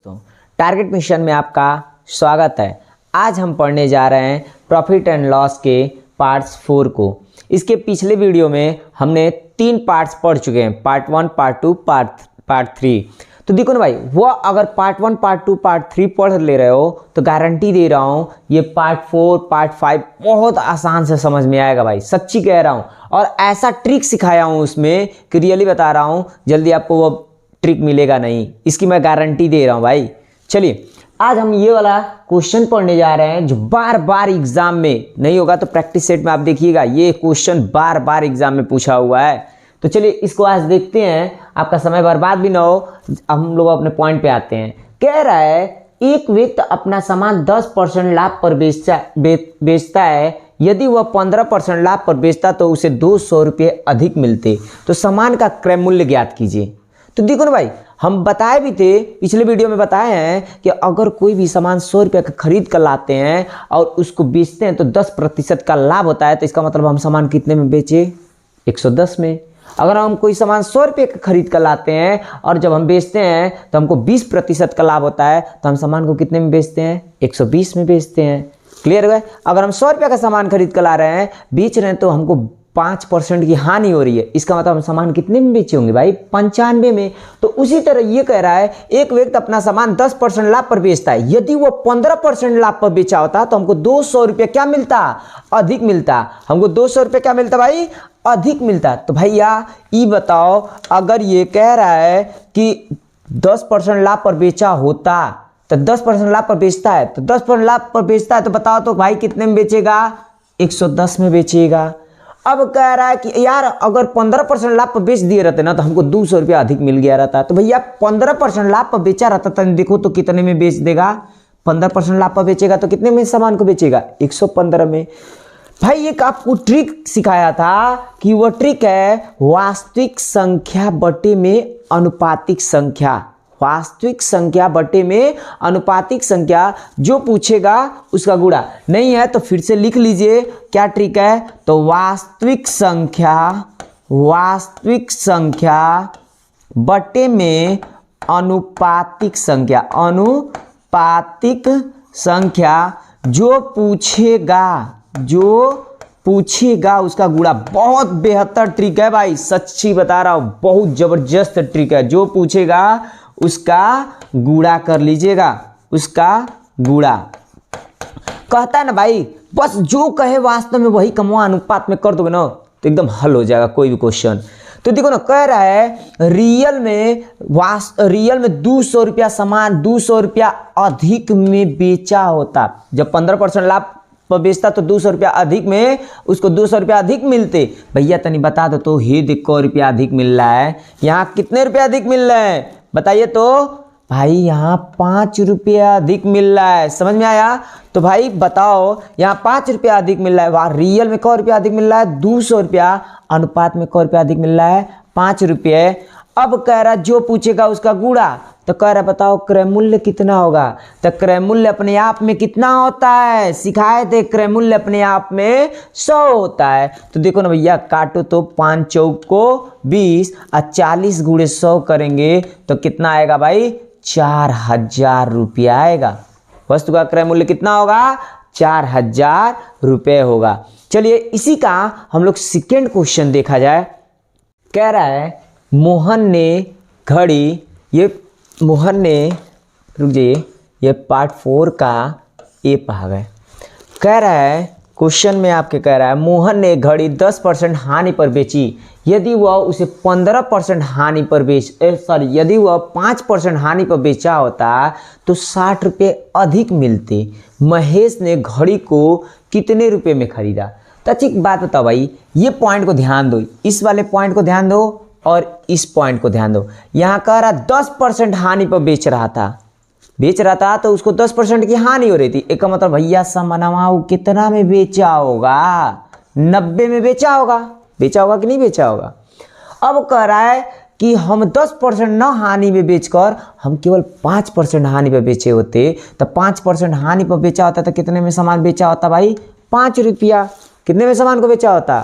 तो target mission में आपका स्वागत है। आज हम पढ़ने जा रहे हैं प्रॉफिट एंड लॉस के पार्ट्स 4 को। इसके पिछले वीडियो में हमने 3 पार्ट्स पढ़ चुके हैं, पार्ट 1, पार्ट 2, पार्ट 3। तो देखो ना भाई, वो अगर पार्ट 1, पार्ट 2, पार्ट 3 पढ़ ले रहे हो तो गारंटी दे रहा हूँ ये पार्ट 4, पार्ट 5 बहुत आसान से समझ में आएगा भाई, सच्ची कह रहा हूँ। और ऐसा ट्रिक सिखाया हूँ उसमें कि रियली बता रहा हूँ, जल्दी आपको वो ट्रिक मिलेगा नहीं, इसकी मैं गारंटी दे रहा हूँ भाई। चलिए आज हम ये वाला क्वेश्चन पढ़ने जा रहे हैं जो बार बार एग्जाम में नहीं होगा तो प्रैक्टिस सेट में आप देखिएगा, ये क्वेश्चन बार बार एग्जाम में पूछा हुआ है। तो चलिए इसको आज देखते हैं, आपका समय बर्बाद भी ना हो, हम लोग अपने पॉइंट पे आते हैं। कह रहा है एक व्यक्ति अपना सामान 10% लाभ पर बेचता है, यदि वह 15% लाभ पर बेचता तो उसे 200 रुपये अधिक मिलते, तो सामान का क्रय मूल्य ज्ञात कीजिए। तो देखो ना भाई, हम बताए भी थे, पिछले वीडियो में बताए हैं कि अगर कोई भी सामान 100 रुपये का खरीद कर लाते हैं और उसको बेचते हैं तो 10% का लाभ होता है, तो इसका मतलब हम सामान कितने में बेचे? 110 में। अगर हम कोई सामान 100 रुपये का खरीद कर लाते हैं और जब हम बेचते हैं तो हमको 20% का लाभ होता है, तो हम सामान को कितने में बेचते हैं? 120 में बेचते हैं। क्लियर हुआ? अगर हम 100 रुपये का सामान खरीद कर ला रहे हैं, बेच रहे हैं, तो हमको 5% की हानि हो रही है, इसका मतलब हम सामान कितने में बेचे होंगे भाई? 95 में। तो उसी तरह ये कह रहा है एक व्यक्ति अपना सामान 10% लाभ पर बेचता है, यदि वो 15% लाभ पर बेचा होता तो हमको 200 रुपये क्या मिलता? अधिक मिलता। हमको 200 रुपये क्या मिलता भाई? अधिक मिलता। तो भैया ये बताओ, अगर ये कह रहा है कि 10% लाभ पर बेचा होता तो 10% लाभ पर बेचता है, तो 10% लाभ पर बेचता है, तो बताओ तो भाई कितने में बेचेगा? 110 में बेचेगा। अब कह रहा है कि यार अगर 15% लाभ पर बेच दिए रहते ना तो हमको 200 रुपया अधिक मिल गया रहता। तो भैया 15% लाभ पर बेचा रहता तो देखो तो कितने में बेच देगा? 15% लाभ पर बेचेगा तो कितने में सामान को बेचेगा? 115 में। भाई एक आपको ट्रिक सिखाया था कि वो ट्रिक है वास्तविक संख्या बटे में अनुपातिक संख्या। वास्तविक संख्या बटे में अनुपातिक संख्या, जो पूछेगा उसका गुणा। नहीं है तो फिर से लिख लीजिए क्या ट्रिक है। तो वास्तविक संख्या बटे में अनुपातिक संख्या, जो पूछेगा उसका गुणा। बहुत बेहतर ट्रिक है भाई, सच्ची बता रहा हूं, बहुत जबरदस्त ट्रिक है। जो पूछेगा उसका गुणा कर लीजिएगा, उसका गुणा। कहता है ना भाई, बस जो कहे वास्तव में वही कमवा अनुपात में कर दोगे ना तो एकदम हल हो जाएगा कोई भी क्वेश्चन। तो देखो ना, कह रहा है रियल में 200 रुपया सामान 200 रुपया अधिक में बेचा होता। जब 15% लाभ पर बेचता तो 200 रुपया अधिक में उसको 200 रुपया अधिक मिलते। भैया तनी बता दो तो, हे देखो रुपया अधिक मिल रहा है, यहाँ कितने रुपया अधिक मिल रहे हैं बताइए तो? भाई यहाँ 5 रुपया अधिक मिल रहा है। समझ में आया? तो भाई बताओ, यहाँ 5 रुपया अधिक मिल रहा है, वहाँ रियल में क रुपया अधिक मिल रहा है? 200 रुपया। अनुपात में क रुपया अधिक मिल रहा है? 5 रुपये। अब कह रहा जो पूछेगा उसका गुणा। तो कह रहा बताओ क्रय मूल्य कितना होगा? तो क्रय मूल्य अपने आप में कितना होता है? सिखाए थे, क्रय मूल्य अपने आप में 100 होता है। तो देखो ना भैया, काटो तो 5 चौक को 20 और 40 गुणे 100 करेंगे तो कितना आएगा भाई? 4000 रुपया आएगा। वस्तु का क्रय मूल्य कितना होगा? 4000 रुपये होगा। चलिए इसी का हम लोग सेकेंड क्वेश्चन देखा जाए। कह रहा है मोहन ने रुक जाइए, ये पार्ट 4 का ए भाग है। कह रहा है क्वेश्चन में आपके कह रहा है मोहन ने घड़ी 10% हानि पर बेची, यदि वह उसे 15% हानि पर यदि वह 5% हानि पर बेचा होता तो 60 रुपये अधिक मिलते। महेश ने घड़ी को कितने रुपए में खरीदा? तो अच्छी बात बताओ भाई, ये पॉइंट को ध्यान दो, इस वाले पॉइंट को ध्यान दो और इस पॉइंट को ध्यान दो। यहाँ कह रहा 10% हानि पर बेच रहा था तो उसको 10% की हानि हो रही थी। एक का मतलब भैया सामानवा कितना में बेचा होगा? 90 में बेचा होगा कि नहीं बेचा होगा? अब कह रहा है कि हम 10% न हानि में बेचकर हम केवल 5% हानि पर बेचे होते, तो 5% हानि पर बेचा होता तो कितने में सामान बेचा होता भाई? 5 रुपया। कितने में सामान को बेचा होता?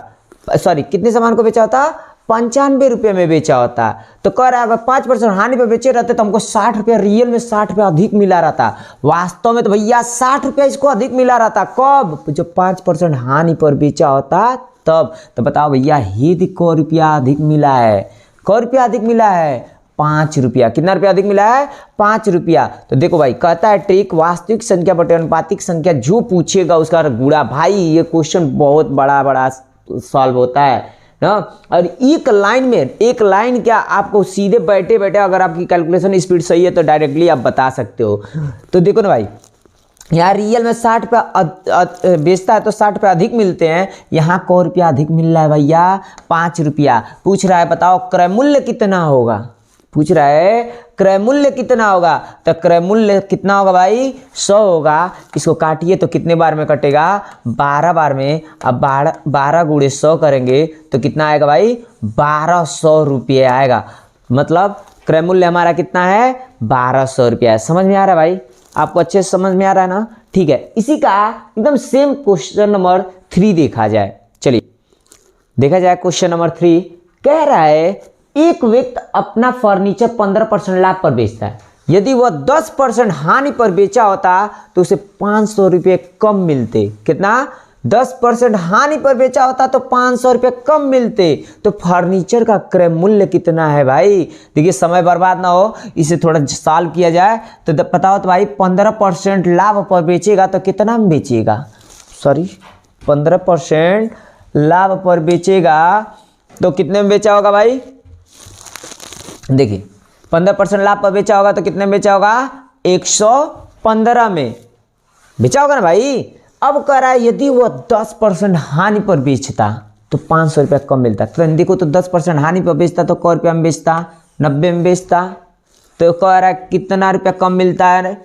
कितने सामान को बेचा होता? 95 रुपये में बेचा होता। तो कह रहा है अगर 5% हानि पर बेचे रहते तो हमको 60 रुपये, रियल में 60 रुपये अधिक मिला रहता। वास्तव में तो भैया 60 रुपये इसको अधिक मिला रहता। कब? जब 5% हानि पर बेचा होता तब। तो बताओ भैया यदि क रुपया अधिक मिला है, क रुपया अधिक मिला है 5 रुपया। कितना रुपया अधिक मिला है? 5 रुपया। तो देखो भाई कहता है ट्रिक, वास्तविक संख्या बटे अनुपातिक संख्या जो पूछेगा उसका गुणा। भाई ये क्वेश्चन बहुत बड़ा सॉल्व होता है ना। और एक लाइन क्या आपको सीधे बैठे बैठे अगर आपकी कैलकुलेशन स्पीड सही है तो डायरेक्टली आप बता सकते हो। तो देखो ना भाई, यहाँ रियल में 60 रुपया बेचता है तो 60 रुपया अधिक मिलते हैं। यहाँ क रुपया अधिक मिल रहा है भैया 5 रुपया। पूछ रहा है बताओ क्रय मूल्य कितना होगा, पूछ रहा है क्रय मूल्य कितना होगा। तो क्रय मूल्य कितना होगा भाई? 100 होगा। इसको काटिए तो कितने बार में कटेगा? 12 बार में। अब 12 गुणे 100 करेंगे तो कितना आएगा भाई? 1200 रुपये आएगा। मतलब क्रय मूल्य हमारा कितना है? 1200 रुपया है। समझ में आ रहा है भाई? आपको अच्छे से समझ में आ रहा है ना? ठीक है, इसी का एकदम सेम क्वेश्चन नंबर 3 देखा जाए। चलिए देखा जाए क्वेश्चन नंबर 3। कह रहा है एक व्यक्ति अपना फर्नीचर 15% लाभ पर बेचता है। यदि वह 10% हानि पर बेचा होता तो उसे 500 रुपये कम मिलते। कितना? 10% हानि पर बेचा होता तो 500 रुपये कम मिलते। तो फर्नीचर का क्रय मूल्य कितना है भाई? देखिए समय बर्बाद ना हो, इसे थोड़ा सॉल्व किया जाए। तो बताओ तो भाई 15% लाभ पर बेचेगा तो कितना में बेचेगा? 15% लाभ पर बेचेगा तो कितने में बेचा होगा भाई? देखिए 15% लाभ पर बेचा होगा तो कितने में बेचा होगा? 115 में बेचा होगा ना भाई। अब कह रहा है यदि वो 10% हानि पर बेचता तो 500 रुपया कम मिलता। तो देखो तो 10% हानि पर बेचता तो क रुपया में बेचता? 90 में बेचता। तो कह रहा है कितना रुपया कम मिलता है?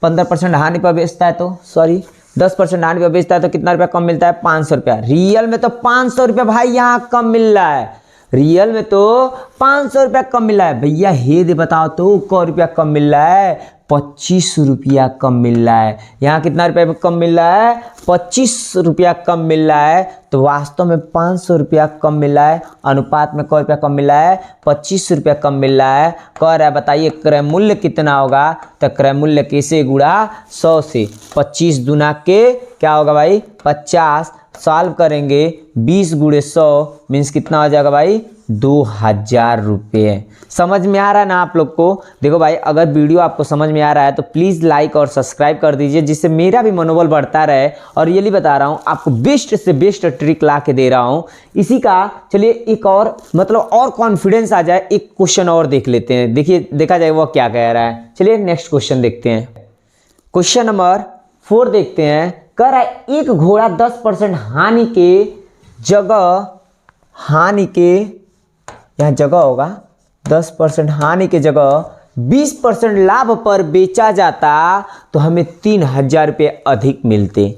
15% हानि पर बेचता है तो 10% हानि पर बेचता है तो कितना रुपया कम मिलता है? 500 रुपया। रियल में तो 500 रुपया भाई यहाँ कम मिल रहा है। रियल में तो 500 रुपया कम मिल रहा है भैया। हे दे बताओ तो क रुपया कम मिल रहा है? 25 रुपया कम मिल रहा है। यहाँ कितना रुपया कम मिल रहा है? 25 रुपया कम मिल रहा है। तो वास्तव में 500 रुपया कम मिल रहा है। अनुपात में क रुपया कम मिल रहा है? 25 रुपया कम मिल रहा है। कह रहा है बताइए क्रय मूल्य कितना होगा? तो क्रय मूल्य कैसे गुणा? 100 से। 25 दुना के क्या होगा भाई? 50। सॉल्व करेंगे 20 गुणे 100 मीन्स कितना हो जाएगा भाई? 2000 रुपये। समझ में आ रहा है ना आप लोग को? देखो भाई अगर वीडियो आपको समझ में आ रहा है तो प्लीज़ लाइक और सब्सक्राइब कर दीजिए, जिससे मेरा भी मनोबल बढ़ता रहे। और ये बता रहा हूँ आपको बेस्ट से बेस्ट ट्रिक ला के दे रहा हूँ इसी का। चलिए एक और और कॉन्फिडेंस आ जाए, एक क्वेश्चन और देख लेते हैं। देखिए देखा जाए वो क्या कह रहा है। चलिए नेक्स्ट क्वेश्चन देखते हैं। क्वेश्चन नंबर 4 देखते हैं। कह रहा है एक घोड़ा 10% हानि के यहाँ जगह होगा 10% हानि के जगह 20% लाभ पर बेचा जाता तो हमें 3000 रुपये अधिक मिलते।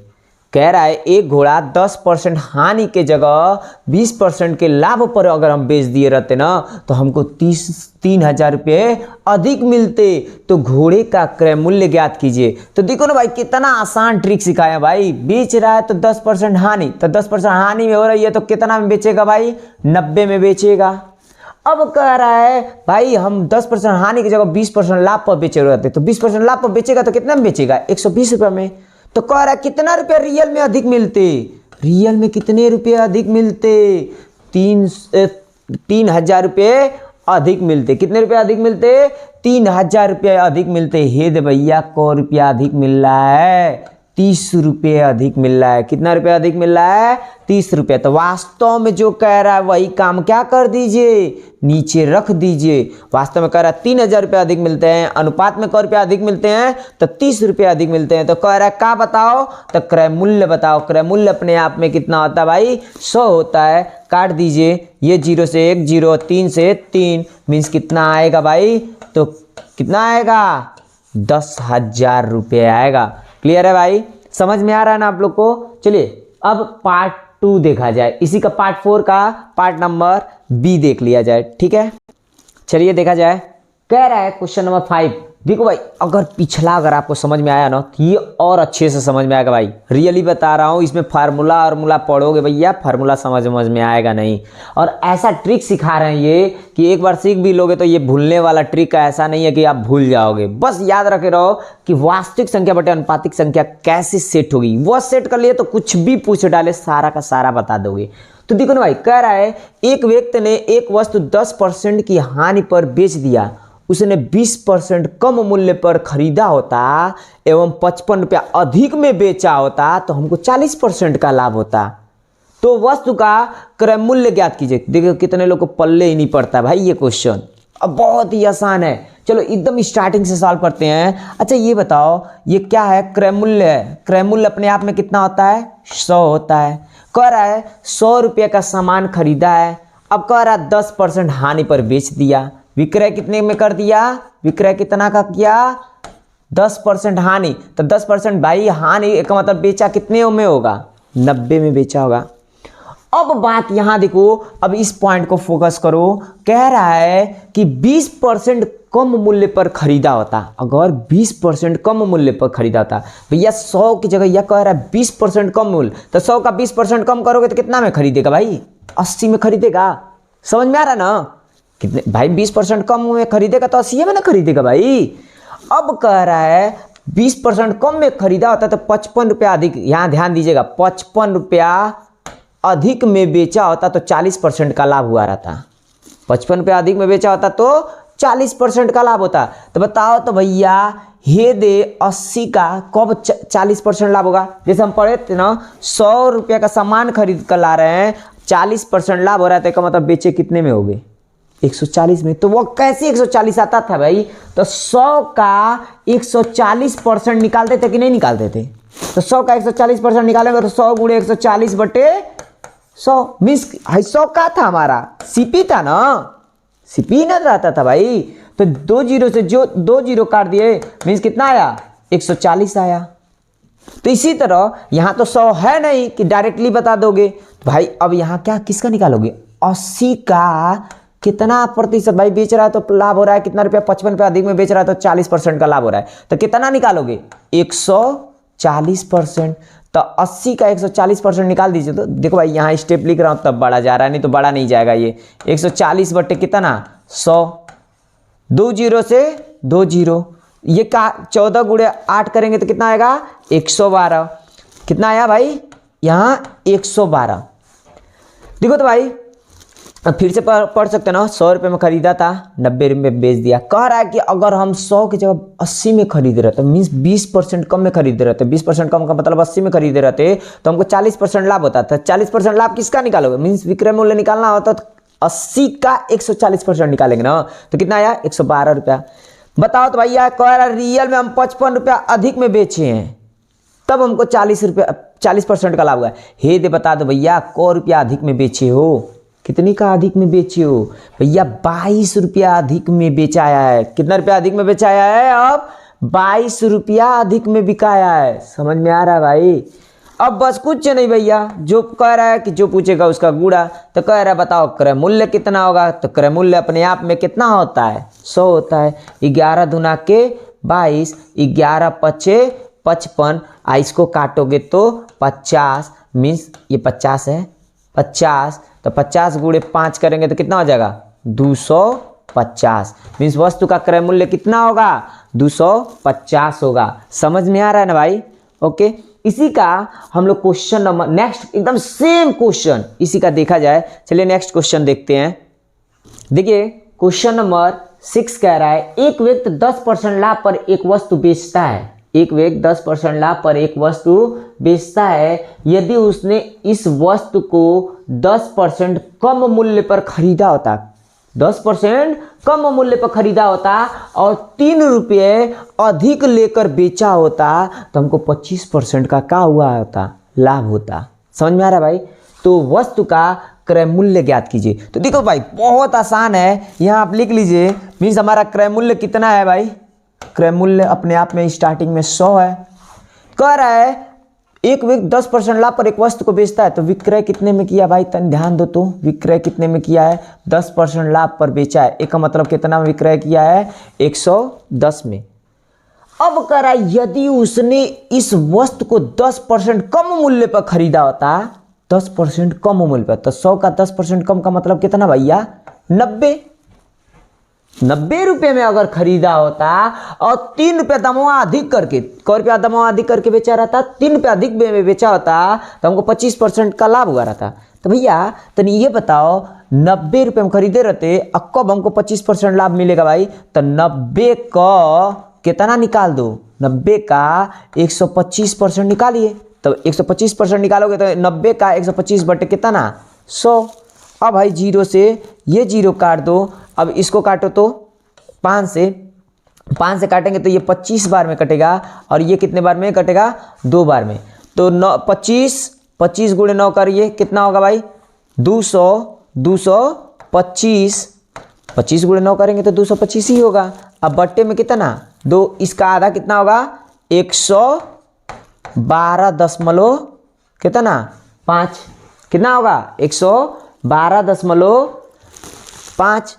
कह रहा है एक घोड़ा 10% हानि के जगह 20% के लाभ पर अगर हम बेच दिए रहते ना तो हमको 3000 रुपये अधिक मिलते। तो घोड़े का क्रय मूल्य ज्ञात कीजिए। तो देखो ना भाई कितना आसान ट्रिक सिखाया भाई। बेच रहा है तो 10% हानि, तो 10% हानि में हो रही है तो कितना में बेचेगा भाई? 90 में बेचेगा। अब कह रहा है भाई हम 10% हानि की जगह 20% लाभ पर बेचे रहते तो 20% लाभ पर बेचेगा तो कितना में बेचेगा? 120 रुपये में। तो कह रहा है कितना रुपया रियल में अधिक मिलते? रियल में कितने रुपये अधिक मिलते? 3000 रुपये अधिक मिलते। कितने रुपये अधिक मिलते? 3000 रुपये अधिक मिलते। हे दे भैया क रुपया अधिक मिल रहा है? 30 रुपये अधिक मिल रहा है। कितना रुपया अधिक मिल रहा है? 30 रुपये। तो वास्तव में जो कह रहा है वही काम क्या कर दीजिए? नीचे रख दीजिए। वास्तव में कह रहा है 3000 रुपये अधिक मिलते हैं। अनुपात में क रुपया अधिक मिलते हैं तो 30 रुपये अधिक मिलते हैं। तो कह रहा है क्या बताओ? तो क्रय मूल्य बताओ। क्रय मूल्य अपने आप में कितना होता है भाई? 100 होता है। काट दीजिए, ये 0 से 1 0, 3 से 3 मीन्स कितना आएगा भाई? तो कितना आएगा? 10,000 रुपये आएगा। क्लियर है भाई? समझ में आ रहा है ना आप लोग को? चलिए अब पार्ट 2 देखा जाए। इसी का पार्ट 4 का पार्ट नंबर B देख लिया जाए। ठीक है, चलिए देखा जाए। कह रहा है क्वेश्चन नंबर 5 देखो भाई, अगर आपको समझ में आया ना तो ये और अच्छे से समझ में आएगा भाई, रियली बता रहा हूँ। इसमें फार्मूला और पढ़ोगे भैया, फार्मूला समझ में आएगा नहीं। और ऐसा ट्रिक सिखा रहे हैं ये कि एक बार सीख भी लोगे तो ये भूलने वाला ट्रिक है, ऐसा नहीं है कि आप भूल जाओगे। बस याद रखे रहो कि वास्तविक संख्या बटे अनुपातिक संख्या कैसे सेट होगी, वो सेट कर लिए तो कुछ भी पूछ डाले सारा का सारा बता दोगे। तो देखो ना भाई, कह रहा है एक व्यक्ति ने एक वस्तु 10% की हानि पर बेच दिया, उसने 20% कम मूल्य पर खरीदा होता एवं 55 रुपया अधिक में बेचा होता तो हमको 40% का लाभ होता। तो वस्तु का क्रय मूल्य ज्ञात कीजिए। देखो कितने लोग को पल्ले ही नहीं पड़ता भाई ये क्वेश्चन। अब बहुत ही आसान है, चलो एकदम स्टार्टिंग से सॉल्व करते हैं। अच्छा ये बताओ, ये क्या है? क्रय मूल्य है। क्रय मूल्य अपने आप में कितना होता है? 100 होता है। कह रहा है 100 रुपये का सामान खरीदा है, अब कह रहा है 10% हानि पर बेच दिया। विक्रय कितने में कर दिया? विक्रय कितना का किया? 10% हानि। तो 10% भाई हानि का मतलब बेचा कितने में होगा? 90 में बेचा होगा। अब बात यहां देखो, अब इस पॉइंट को फोकस करो। कह रहा है कि 20% कम मूल्य पर खरीदा होता। अगर 20% कम मूल्य पर खरीदा होता भैया, 100 की जगह यह कह रहा है 20% कम मूल्य, तो 100 का 20% कम करोगे तो कितना में खरीदेगा भाई? 80 में खरीदेगा। समझ में आ रहा ना? कितने भाई? 20% कम में खरीदेगा तो 80 में ना खरीदेगा भाई। अब कह रहा है 20% कम में खरीदा होता तो 55 रुपया अधिक, यहां ध्यान दीजिएगा, 55 रुपया अधिक में बेचा होता तो 40% का लाभ हुआ रहता। 55 रुपया अधिक में बेचा होता तो 40% का लाभ होता। तो बताओ तो भैया, हे दे 80 का कब 40% लाभ होगा? जैसे हम पढ़े थे ना, 100 रुपया का सामान खरीद कर ला रहे हैं, 40% लाभ हो रहा है, तो मतलब बेचे कितने में हो गए? 140 में। तो वो कैसे 140 आता था भाई? तो 100 का 140% निकालते थे कि नहीं निकालते थे? तो 100 का 140% निकालेंगे तो 100 गुणे 140 बटे 100 मीन्स 100 का था हमारा, सीपी था ना, सीपी ना रहता था भाई। तो 2 जीरो से जो 2 जीरो काट दिए मीन्स कितना आया? 140 आया। तो इसी तरह यहां तो 100 है नहीं कि डायरेक्टली बता दोगे भाई। अब यहां क्या किसका निकालोगे? 80 का कितना प्रतिशत भाई बेच रहा है तो लाभ हो रहा है कितना रुपया? 55 रुपया अधिक में बेच रहा है तो 40% का लाभ हो रहा है। तो कितना निकालोगे? 140%। तो 80 का 140% निकाल दीजिए। तो देखो भाई, यहाँ स्टेप लिख रहा हूँ तब बड़ा जा रहा है, नहीं तो बड़ा नहीं जाएगा ये। 140 बटे कितना? 100। 2 जीरो से 2 जीरो, ये का 14 गुणे 8 करेंगे तो कितना आएगा? 112। कितना आया भाई? यहाँ 112। देखो तो भाई, अब फिर से पढ़ सकते ना, 100 रुपये में खरीदा था, 90 रुपये में बेच दिया। कह रहा है कि अगर हम 100 की जगह 80 में खरीदे रहते, मीन्स 20% कम में खरीदे रहते, 20% कम का मतलब 80 में खरीदे रहते, तो हमको 40% लाभ होता था। 40% लाभ किसका निकालोगे? मीन्स विक्रय मूल्य निकालना होता तो 80 का 140% निकालेंगे ना, तो कितना आया? 112 रुपया। बताओ तो भैया, कह रहा रियल में हम 55 रुपया अधिक में बेचे हैं, तब हमको 40% का लाभ हुआ है। हे दे बता दो भैया, क रुपया अधिक में बेचे हो? कितनी का अधिक में बेचे हो भैया? 22 रुपया अधिक में बेचाया है। कितना रुपया अधिक में बेचाया है? अब 22 रुपया अधिक में बिकाया है। समझ में आ रहा है भाई? अब बस कुछ नहीं भैया, जो कह रहा है कि जो पूछेगा उसका गुड़ा। तो कह रहा है बताओ क्रय मूल्य कितना होगा? तो क्रय मूल्य अपने आप में कितना होता है? 100 होता है। 11 दूना के 22, 11 पचे 55, इसको काटोगे तो 50 मीन्स ये 50 है, 50। तो 50 गुणे 5 करेंगे तो कितना हो जाएगा? 250 मीन्स वस्तु का क्रय मूल्य कितना होगा? 250 होगा। समझ में आ रहा है ना भाई? ओके, इसी का हम लोग क्वेश्चन नंबर नेक्स्ट एकदम सेम क्वेश्चन इसी का देखा जाए। चलिए नेक्स्ट क्वेश्चन देखते हैं। देखिए क्वेश्चन नंबर 6 कह रहा है एक व्यक्ति 10% लाभ पर एक वस्तु बेचता है। एक व्यक्ति 10% लाभ पर एक वस्तु बेचता है। यदि उसने इस वस्तु को 10% कम मूल्य पर खरीदा होता, 10% कम मूल्य पर खरीदा होता और 3 रुपये अधिक लेकर बेचा होता तो हमको 25% का क्या हुआ होता? लाभ होता। समझ में आ रहा है भाई? तो वस्तु का क्रय मूल्य ज्ञात कीजिए। तो देखो भाई बहुत आसान है, यहाँ आप लिख लीजिए। मीन्स हमारा क्रय मूल्य कितना है भाई? क्रय मूल्य अपने आप में स्टार्टिंग में 100 है। कह रहा है एक व्यक्ति 10% लाभ पर एक वस्तु को बेचता है, तो विक्रय कितने में किया भाई? तन ध्यान दो तो, विक्रय कितने में किया है? 10% लाभ पर बेचा है। एक का मतलब कितना में विक्रय किया है? 110 में। अब करा यदि उसने इस वस्तु को 10% कम मूल्य पर खरीदा होता, 10% कम मूल्य पर, तो 100 का 10% कम का मतलब कितना भैया? 90 रुपये में अगर खरीदा होता और 3 रुपये दमवा अधिक करके, कै रुपया दमवा अधिक करके बेचा रहता, 3 रुपये अधिक में बेचा होता तो हमको 25% का लाभ हुआ रहता। तो भैया तो ये बताओ 90 रुपये में खरीदे रहते अब कब हमको 25% लाभ मिलेगा भाई? तो 90 का कितना निकाल दो, 90 का 125% निकालिए। तो 125% निकालोगे तो 90 का 125 बटे कितना? 100। अब भाई जीरो से ये जीरो काट दो, अब इसको काटो तो 5 से काटेंगे तो ये 25 बार में कटेगा और ये कितने बार में कटेगा? 2 बार में। तो 25 गुणे 9 करिए, कितना होगा भाई? 225। 25 गुणे 9 करेंगे तो 225 ही होगा। अब बट्टे में कितना? 2, इसका आधा कितना होगा? 112 दशमलव कितना? 5। कितना होगा? 112.5।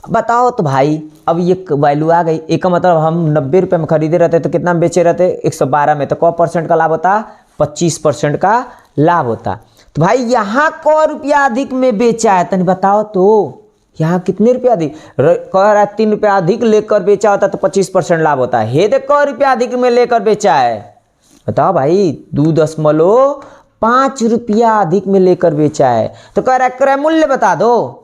बताओ तो भाई अब ये वैल्यू आ गई। एक का मतलब हम 90 रुपये में खरीदे रहते तो कितना में बेचे रहते? 112 में। तो कै % का लाभ होता? 25% का लाभ होता। तो भाई यहाँ कै रुपया अधिक में बेचा है तनी बताओ तो, यहाँ कितने रुपया अधिक? कह रहा है 3 रुपया अधिक लेकर बेचा होता तो 25% लाभ होता है। हे देख कै रुपया अधिक में लेकर बेचा है, बताओ भाई 2.5 रुपया अधिक में लेकर बेचा है। तो कह रहा है क्रय मूल्य बता दो।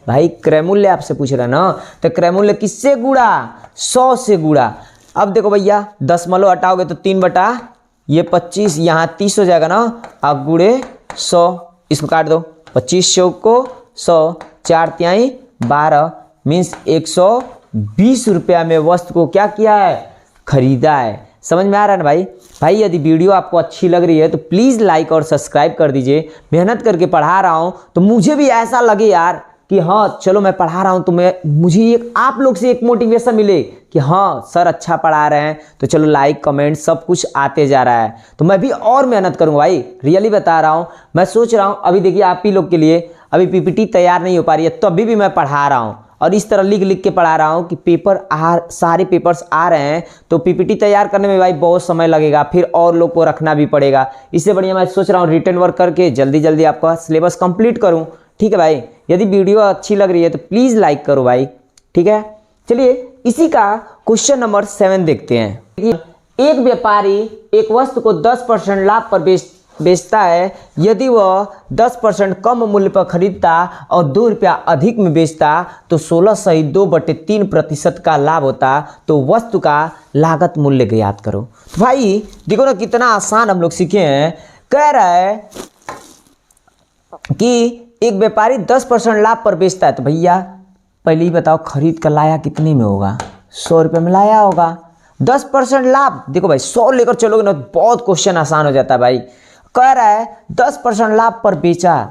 भाई क्रय मूल्य आपसे पूछ रहा है ना, तो क्रय मूल्य किससे गुड़ा? 100 से गुड़ा। अब देखो भैया दशमलव हटाओगे तो 3 बटा ये 25, यहाँ 30 हो जाएगा ना, अब गुड़े 100, इसको काट दो। 25 को 100, 4 तिहाई 12 मीन्स 120 रुपया में वस्तु को क्या किया है? खरीदा है। समझ में आ रहा है ना भाई? भाई यदि वीडियो आपको अच्छी लग रही है तो प्लीज़ लाइक और सब्सक्राइब कर दीजिए। मेहनत करके पढ़ा रहा हूँ तो मुझे भी ऐसा लगे यार कि हाँ चलो मैं पढ़ा रहा हूँ तो मुझे एक आप लोग से एक मोटिवेशन मिले कि हाँ सर अच्छा पढ़ा रहे हैं, तो चलो लाइक कमेंट सब कुछ आते जा रहा है तो मैं भी और मेहनत करूँगा भाई। रियली बता रहा हूँ, मैं सोच रहा हूँ अभी देखिए आप ही लोग के लिए अभी पीपीटी तैयार नहीं हो पा रही है तो अभी भी मैं पढ़ा रहा हूँ और इस तरह लिख के पढ़ा रहा हूँ कि सारे पेपर्स आ रहे हैं तो पीपीटी तैयार करने में भाई बहुत समय लगेगा, फिर और लोग को रखना भी पड़ेगा। इससे बढ़िया मैं सोच रहा हूँ रिटन वर्क करके जल्दी जल्दी आपका सिलेबस कंप्लीट करूँ। ठीक है भाई, यदि वीडियो अच्छी लग रही है तो प्लीज़ लाइक करो भाई। ठीक है, चलिए इसी का क्वेश्चन नंबर 7 देखते हैं। एक व्यापारी एक वस्तु को 10% लाभ पर बेचता है। यदि वह 10% कम मूल्य पर खरीदता और 2 रुपया अधिक में बेचता तो 16 सही 2/3% का लाभ होता। तो वस्तु का लागत मूल्य ज्ञात करो। तो भाई देखो ना कितना आसान हम लोग सीखे हैं। कह रहा है कि एक व्यापारी 10% लाभ पर बेचता है, तो भैया पहले ही बताओ खरीद कर लाया कितने में होगा? 100 रुपये में लाया होगा। 10% लाभ, देखो भाई 100 लेकर चलोगे ना बहुत क्वेश्चन आसान हो जाता है भाई। कह रहा है 10% लाभ पर बेचा,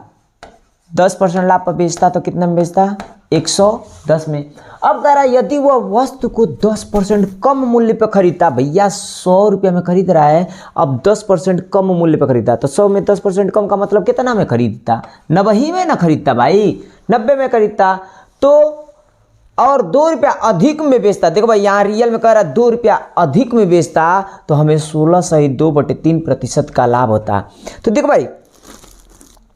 10% लाभ पर बेचता तो कितने में बेचता? 110 में। अब कह रहा है यदि वह वस्तु को 10% कम मूल्य पर खरीदता, भैया 100 रुपये में खरीद रहा है, अब 10% कम मूल्य पर खरीदता तो 100 में 10% कम का मतलब कितना में खरीदता? 90 में ना खरीदता भाई, 90 में खरीदता तो और 2 रुपया अधिक में बेचता। देखो भाई यहाँ रियल में कह रहा है 2 रुपया अधिक में बेचता तो हमें 16 सही 2/3% का लाभ होता। तो देखो भाई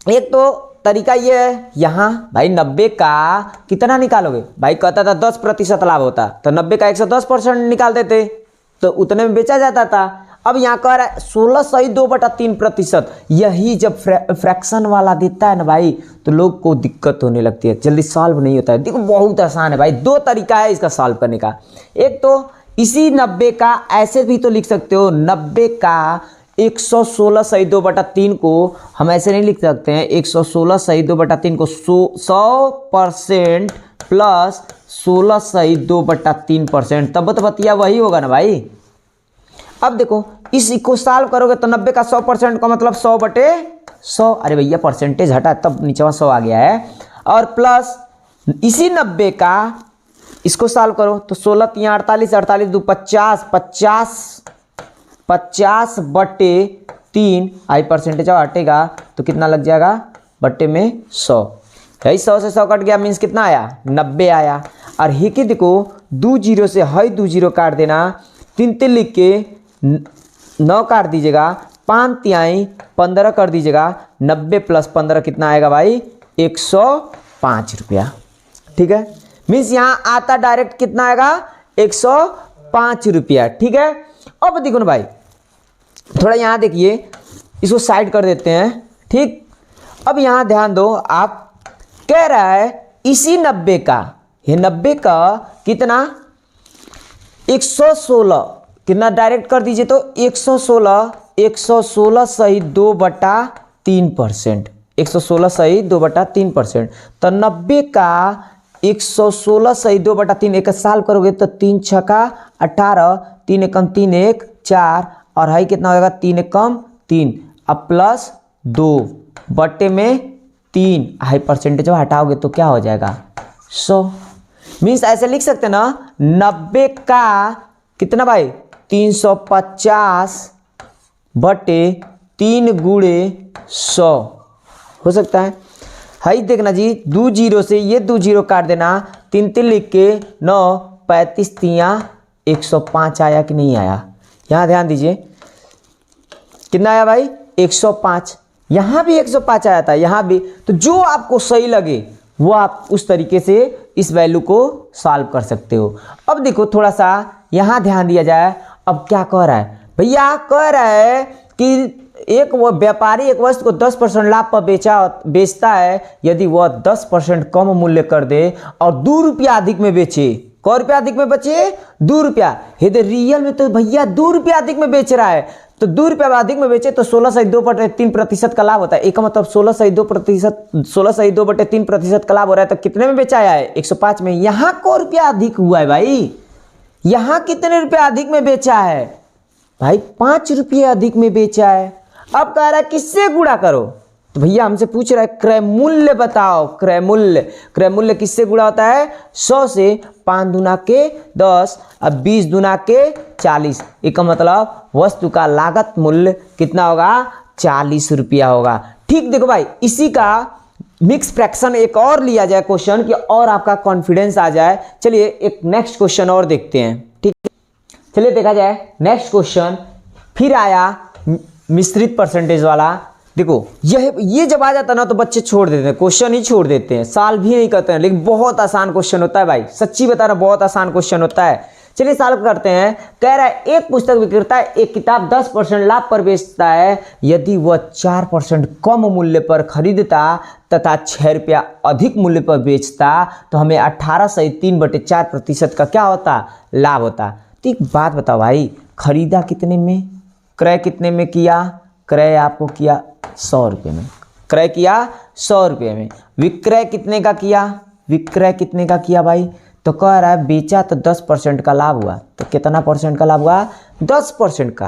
एक तो तरीका ये है, यहाँ भाई 90 का कितना निकालोगे? भाई कहता था 10% लाभ होता तो 90 का 110% निकाल देते तो उतने में बेचा जाता था। अब यहाँ कह रहा है 16 सही 2/3%। यही जब फ्रैक्शन वाला देता है ना भाई तो लोग को दिक्कत होने लगती है, जल्दी सॉल्व नहीं होता है। देखो बहुत आसान है भाई, 2 तरीका है इसका सॉल्व करने का। एक तो इसी 90 का ऐसे भी तो लिख सकते हो, 90 का 116 सही 2/3 को हम ऐसे नहीं लिख सकते हैं। 116 सही 2/3 को 100% प्लस 16 सही 2/3%, तब तो बतिया वही होगा ना भाई। अब देखो इसको सॉल्व करोगे तो 90 का 100% का मतलब 100/100। अरे भैया परसेंटेज हटा तब नीचे 100 आ गया है। और प्लस इसी 90 का इसको सॉल्व करो तो 16 3 48, 48 2 50, 50/3 आई परसेंटेज हटेगा तो कितना लग जाएगा? बट्टे में 100। यही 100 से 100 कट गया मीन्स कितना आया? 90 आया। और ही कि देखो 2 जीरो से हई 2 जीरो काट देना 3 3 लिख के 9 काट दीजिएगा, 5 तिहाई 15 कर दीजिएगा, 90 प्लस 15 कितना आएगा भाई 105 रुपया। ठीक है, मीन्स यहाँ आता डायरेक्ट कितना आएगा 105 रुपया। ठीक है, अब देखो ना भाई थोड़ा यहाँ देखिए, इसको साइड कर देते हैं। ठीक, अब यहाँ ध्यान दो, आप कह रहा है इसी 90 का, ये 90 का कितना 116 कितना डायरेक्ट कर दीजिए तो 116 सही 2/3%, 116 सही 2/3%। तो 90 का 116 सही 2/3 एक साल करोगे तो 3 छक्का 18, 3 एकम 3 1 4 और हाई कितना होगा 3 एकम 3 अब प्लस 2 बट्टे में 3 हाई परसेंटेज हटाओगे तो क्या हो जाएगा 100। मीन्स ऐसे लिख सकते ना 90 का कितना भाई 350 बटे 3 गुणे 100 हो सकता है। हाई देखना जी 2 जीरो से ये 2 जीरो काट देना, 3 3 लिख के 9 35 तिया 105 आया कि नहीं आया। यहाँ ध्यान दीजिए कितना आया भाई 105, यहाँ भी 105 आया था, यहाँ भी। तो जो आपको सही लगे वो आप उस तरीके से इस वैल्यू को सॉल्व कर सकते हो। अब देखो थोड़ा सा यहाँ ध्यान दिया जाए। अब क्या कह रहा है भैया, कह रहा है कि एक वो व्यापारी एक वस्तु को 10% लाभ पर बेचता है यदि वह 10% कम मूल्य कर दे और 2 रुपया अधिक में बेचे। क रुपया अधिक में बचे 2 रुपया। यदि रियल में तो भैया 2 रुपया अधिक में बेच रहा है, तो 2 रुपया अधिक में बेचे तो 16 सही 2/3% का लाभ होता है। एक मतलब 16 सही 2/3% का लाभ हो रहा है। तो कितने में बेचा है 105 में। यहाँ क रुपया अधिक हुआ है भाई, यहाँ कितने रुपया अधिक में बेचा है भाई 5 रुपये अधिक में बेचा है। अब कह रहा है किससे गुणा करो, तो भैया हमसे पूछ रहा है क्रय मूल्य बताओ। क्रय मूल्य किससे गुणा होता है 100 से। 5 दूना के 10 अब 20 दूना के 40, इसका मतलब वस्तु का लागत मूल्य कितना होगा 40 रुपया होगा। ठीक, देखो भाई इसी का मिक्स फ्रैक्शन एक और लिया जाए क्वेश्चन कि और आपका कॉन्फिडेंस आ जाए। चलिए एक नेक्स्ट क्वेश्चन और देखते हैं। ठीक, चलिए देखा जाए नेक्स्ट क्वेश्चन। फिर आया मिश्रित परसेंटेज वाला। देखो ये जब आ जाता ना तो बच्चे छोड़ देते हैं, क्वेश्चन ही छोड़ देते हैं, सॉल्व भी नहीं करते हैं। लेकिन बहुत आसान क्वेश्चन होता है भाई, सच्ची बता रहा बहुत आसान क्वेश्चन होता है। चलिए सॉल्व करते हैं। कह रहा है एक पुस्तक विक्रेता एक किताब 10% लाभ पर बेचता है यदि वह 4% कम मूल्य पर खरीदता तथा 6 रुपया अधिक मूल्य पर बेचता तो हमें 18 सही 3/4% का क्या होता लाभ होता। तो एक बात बताओ भाई, खरीदा कितने में, क्रय कितने में किया, क्रय आपको किया 100 रुपये में, क्रय किया 100 रुपये में। विक्रय कितने का किया, विक्रय कितने का किया भाई, तो कह रहा है बेचा तो 10% का लाभ हुआ। तो कितना परसेंट का लाभ हुआ 10% का।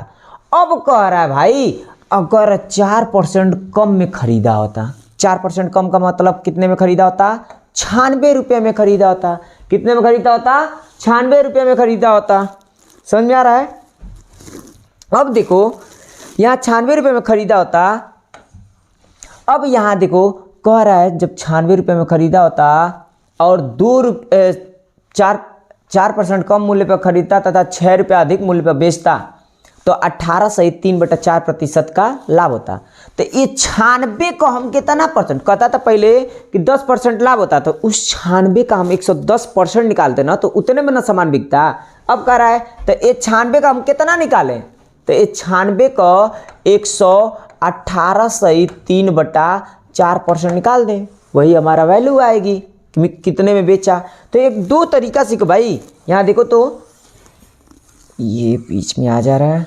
अब कह रहा है भाई अगर 4% कम में खरीदा होता, 4% कम का मतलब कितने में खरीदा होता 96 रुपये में खरीदा होता। कितने में खरीदा होता 96 रुपये में खरीदा होता। समझ में आ रहा है। अब देखो यहाँ 96 रुपये में खरीदा होता। अब यहाँ देखो कह रहा है जब 96 रुपये में खरीदा होता और 4% कम मूल्य पर खरीदता तथा 6 रुपया अधिक मूल्य पर बेचता तो 18 सही 3/4% का लाभ होता। तो ये 96 को हम कितना परसेंट कहता था पहले कि 10% लाभ होता, तो उस 96 का हम 110% निकालते ना तो उतने में ना सामान बिकता। अब कह रहा है तो ये 96 का हम कितना निकालें, तो ये 96 का 118 सही 3/4% निकाल दें, वही हमारा वैल्यू आएगी कि कितने में बेचा। तो एक दो तरीका सीखो भाई। यहाँ देखो तो ये बीच में आ जा रहा है।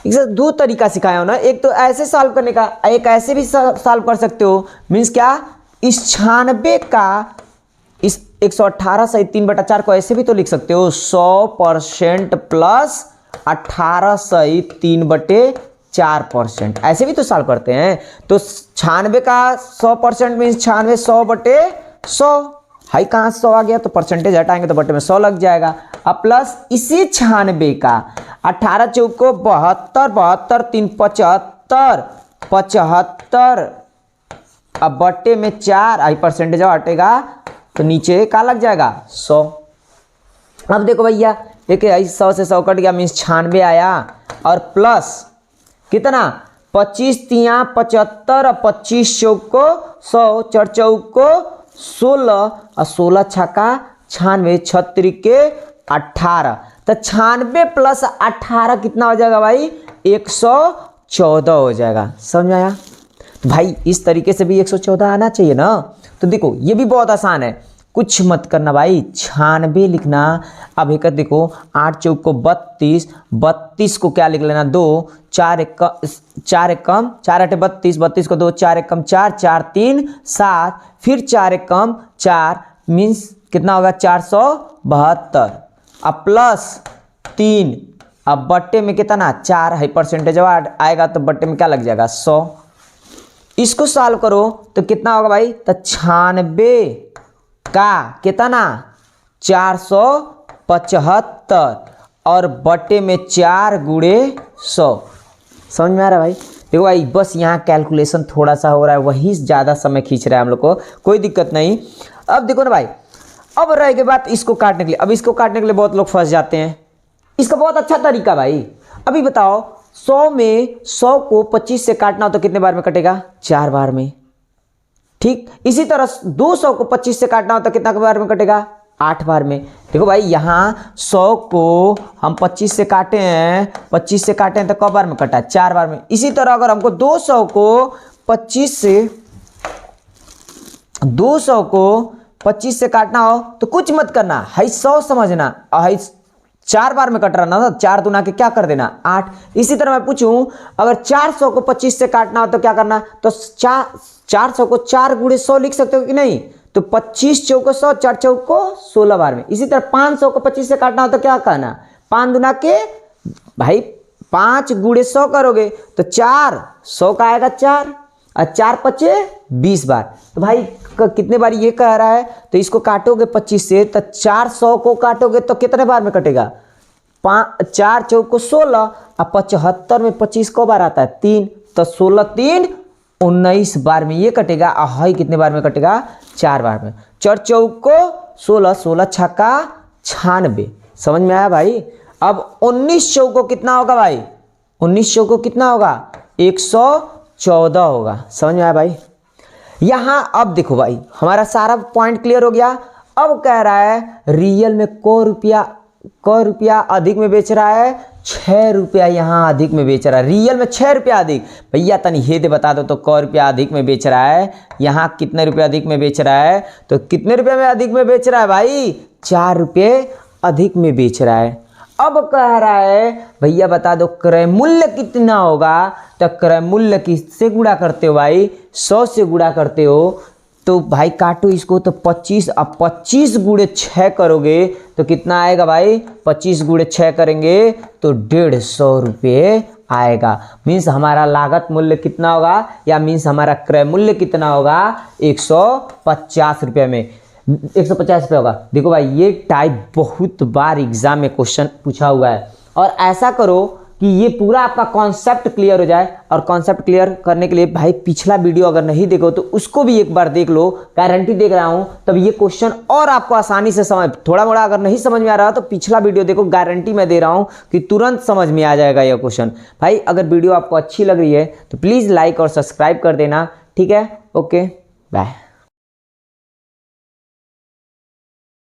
एक दो तरीका सिखाया हो ना, एक तो ऐसे सॉल्व करने का, एक ऐसे भी सॉल्व कर सकते हो। मीन्स क्या, इस 96 का इस 118 सही 3/4 को ऐसे भी तो लिख सकते हो 100% प्लस 18 सही 3/4%, ऐसे भी तो सॉल्व करते हैं। तो 96 का 100% मीन्स 96 100/100। हाई कहाँ 100 आ गया तो परसेंटेज हटाएंगे तो बटे में 100 लग जाएगा। अब प्लस इसी 96 का 18 चौक को 72, 72 3 75, 75 अब बटे में 4 आई परसेंटेज हटेगा तो नीचे का लग जाएगा 100। अब देखो भैया एक 100 से 100 कट गया मीन्स 96 आया, और प्लस कितना 25 तिया 75 और 25 चौको 100, 4 चौको 16 और 16 छक्का 96, 36 के 18, तो 96 प्लस 18 कितना हो जाएगा भाई 114 हो जाएगा। समझ में आया भाई? इस तरीके से भी 114 आना चाहिए ना। तो देखो ये भी बहुत आसान है, कुछ मत करना भाई, 96 लिखना। अब एक देखो 8 चौक को 32, 32 को क्या लिख लेना 2, 4 एक 4 8 32, 32 को 2, 4 एक 4, 4 3 7, फिर 4 एक 4 मीन्स कितना होगा 472, अब प्लस 3, अब बट्टे में कितना 4 है परसेंटेज आएगा तो बट्टे में क्या लग जाएगा 100। इसको सॉल्व करो तो कितना होगा भाई, तो 96 का कितना 475 और बट्टे में 4 गुणे 100। समझ में आ रहा है भाई? देखो भाई बस यहाँ कैलकुलेशन थोड़ा सा हो रहा है, वही ज़्यादा समय खींच रहा है हम लोग को, कोई दिक्कत नहीं। अब देखो ना भाई, अब रह के बाद इसको काटने के लिए, अब इसको काटने के लिए बहुत लोग फंस जाते हैं। इसका बहुत अच्छा तरीका भाई, अभी बताओ 100 में 100 को 25 से काटना हो तो कितने बार में कटेगा, 4 बार में। ठीक इसी तरह 200 को 25 से काटना हो तो कितना बार में कटेगा, 8 बार में। देखो भाई यहाँ 100 को हम 25 से काटे हैं, 25 से काटे हैं तो कब बार में कटा है, 4 बार में। इसी तरह अगर हमको 200 को 25 से काटना हो तो कुछ मत करना, हाई 100 समझना, हाई 4 बार में कट रहा ना, 4 दूना के क्या कर देना 8। इसी तरह मैं पूछूं अगर 400 को 25 से काटना हो तो क्या करना, तो 400 को 4 गुणे 100 लिख सकते हो कि नहीं, तो 25 चौको 100, 4 चौको 16 बार में। इसी तरह 500 को 25 से काटना हो तो क्या करना, 5 दूना के भाई 5 गुणे 100 करोगे तो 400 का आएगा 4 और 4 5 20 बार। तो भाई कितने बार ये कह रहा है, तो इसको काटोगे 25 से तो 400 को काटोगे तो कितने बार में कटेगा, 4 चौको 16 और 75 में 25 को बार आता है 3, तो 16 3 19 बार में ये कटेगा। हाई कितने बार में कटेगा, 4 बार में। 4 चौको 16, 16 छक्का 96। समझ में आया भाई? अब 19 चौको कितना होगा भाई, 19 चौको कितना होगा 114 होगा। समझ में आया भाई? यहां अब देखो भाई हमारा सारा पॉइंट क्लियर हो गया। अब कह रहा है रियल में क रुपया अधिक में बेच रहा है, 6 रुपया यहाँ अधिक में बेच रहा है। रियल में 6 रुपया अधिक, भैया तनी हे दे बता दो तो क रुपया अधिक में बेच रहा है, यहाँ कितने रुपया अधिक में बेच रहा है, तो कितने रुपये में अधिक में बेच रहा है भाई, 4 रुपये अधिक में बेच रहा है। अब कह रहा है भैया बता दो क्रय मूल्य कितना होगा, तो क्रय मूल्य किससे गुणा करते हो भाई, 100 से गुणा करते हो। तो भाई काटो इसको, तो 25, अब 25 गुणे 6 करोगे तो कितना आएगा भाई, 25 गुणे 6 करेंगे तो 150 रुपये आएगा। मीन्स हमारा लागत मूल्य कितना होगा, या मीन्स हमारा क्रय मूल्य कितना होगा, 150 रुपये में 150 रुपये होगा। देखो भाई ये टाइप बहुत बार एग्जाम में क्वेश्चन पूछा हुआ है, और ऐसा करो कि ये पूरा आपका कॉन्सेप्ट क्लियर हो जाए। और कॉन्सेप्ट क्लियर करने के लिए भाई पिछला वीडियो अगर नहीं देखो तो उसको भी एक बार देख लो, गारंटी देख रहा हूं तब ये क्वेश्चन और आपको आसानी से समझ, थोड़ा मोड़ा अगर नहीं समझ में आ रहा तो पिछला वीडियो देखो, गारंटी मैं दे रहा हूं कि तुरंत समझ में आ जाएगा यह क्वेश्चन। भाई अगर वीडियो आपको अच्छी लग रही है तो प्लीज़ लाइक और सब्सक्राइब कर देना, ठीक है? Okay bye.